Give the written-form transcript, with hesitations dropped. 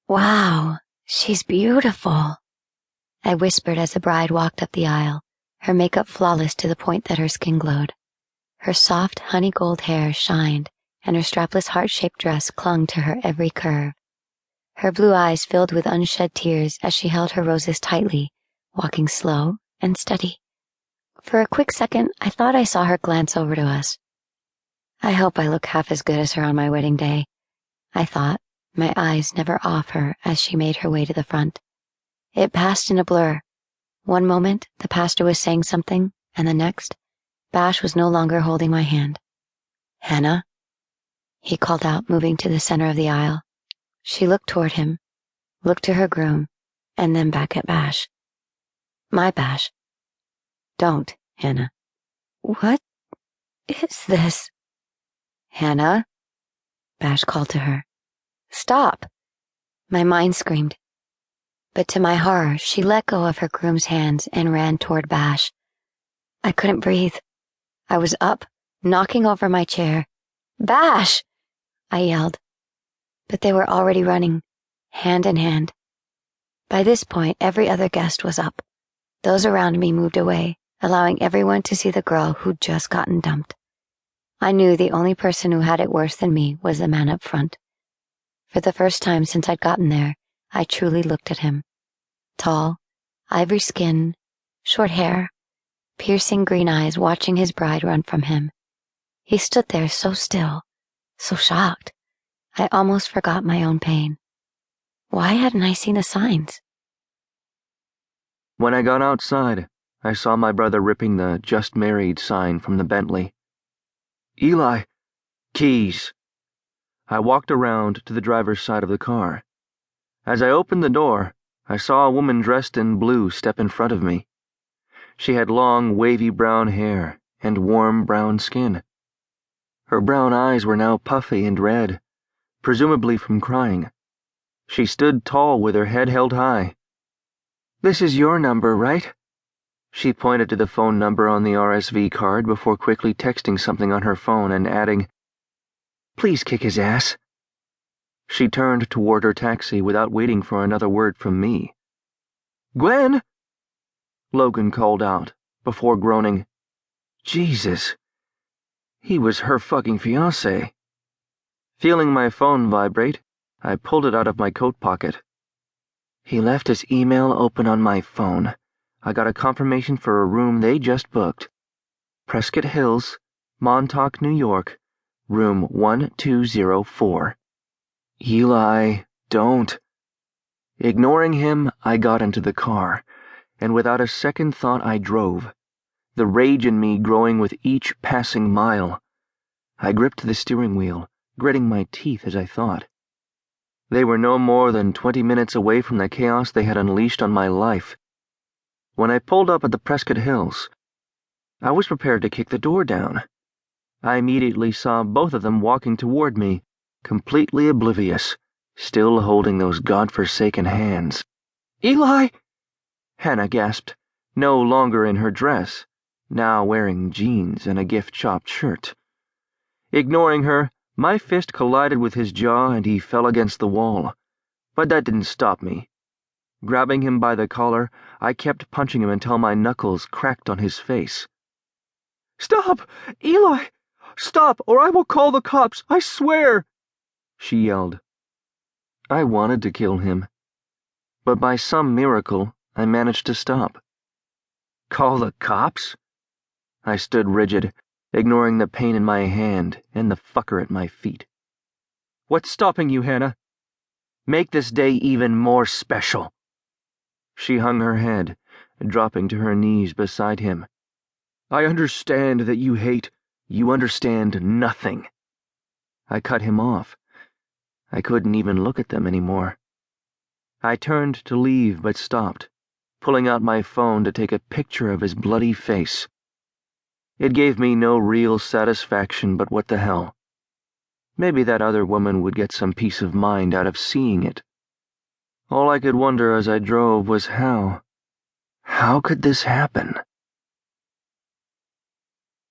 "Wow, she's beautiful," I whispered as the bride walked up the aisle, her makeup flawless to the point that her skin glowed. Her soft, honey gold hair shined, and her strapless heart-shaped dress clung to her every curve. Her blue eyes filled with unshed tears as she held her roses tightly, walking slow and steady. For a quick second, I thought I saw her glance over to us. I hope I look half as good as her on my wedding day, I thought, my eyes never off her as she made her way to the front. It passed in a blur. One moment, the pastor was saying something, and the next, Bash was no longer holding my hand. "Hannah?" he called out, moving to the center of the aisle. She looked toward him, looked to her groom, and then back at Bash. "My Bash." "Don't, Hannah." "What is this?" "Hannah?" Bash called to her. "Stop!" My mind screamed. But to my horror, she let go of her groom's hands and ran toward Bash. I couldn't breathe. I was up, knocking over my chair. "Bash!" I yelled. But they were already running, hand in hand. By this point, every other guest was up. Those around me moved away, allowing everyone to see the girl who'd just gotten dumped. I knew the only person who had it worse than me was the man up front. For the first time since I'd gotten there, I truly looked at him. Tall, ivory skin, short hair, piercing green eyes watching his bride run from him. He stood there so still, so shocked. I almost forgot my own pain. Why hadn't I seen the signs? When I got outside, I saw my brother ripping the "Just Married" sign from the Bentley. "Eli, keys." I walked around to the driver's side of the car. As I opened the door, I saw a woman dressed in blue step in front of me. She had long, wavy brown hair and warm brown skin. Her brown eyes were now puffy and red, presumably from crying. She stood tall with her head held high. "This is your number, right?" She pointed to the phone number on the RSV card before quickly texting something on her phone and adding, "Please kick his ass." She turned toward her taxi without waiting for another word from me. "Gwen!" Logan called out, before groaning, "Jesus, he was her fucking fiancé." Feeling my phone vibrate, I pulled it out of my coat pocket. "He left his email open on my phone. I got a confirmation for a room they just booked. Prescott Hills, Montauk, New York, room 1204. Eli, don't." Ignoring him, I got into the car, and without a second thought I drove, the rage in me growing with each passing mile. I gripped the steering wheel, gritting my teeth as I thought. They were no more than 20 minutes away from the chaos they had unleashed on my life. When I pulled up at the Prescott Hills, I was prepared to kick the door down. I immediately saw both of them walking toward me, completely oblivious, still holding those godforsaken hands. "Eli!" Hannah gasped, no longer in her dress, now wearing jeans and a gift-shopped shirt. Ignoring her, my fist collided with his jaw and he fell against the wall. But that didn't stop me. Grabbing him by the collar, I kept punching him until my knuckles cracked on his face. "Stop! Eli! Stop, or I will call the cops, I swear!" she yelled. I wanted to kill him, but by some miracle, I managed to stop. "Call the cops?" I stood rigid, ignoring the pain in my hand and the fucker at my feet. "What's stopping you, Hannah? Make this day even more special." She hung her head, dropping to her knees beside him. "I understand that you hate. You understand nothing." I cut him off. I couldn't even look at them anymore. I turned to leave but stopped, pulling out my phone to take a picture of his bloody face. It gave me no real satisfaction, but what the hell. Maybe that other woman would get some peace of mind out of seeing it. All I could wonder as I drove was how could this happen?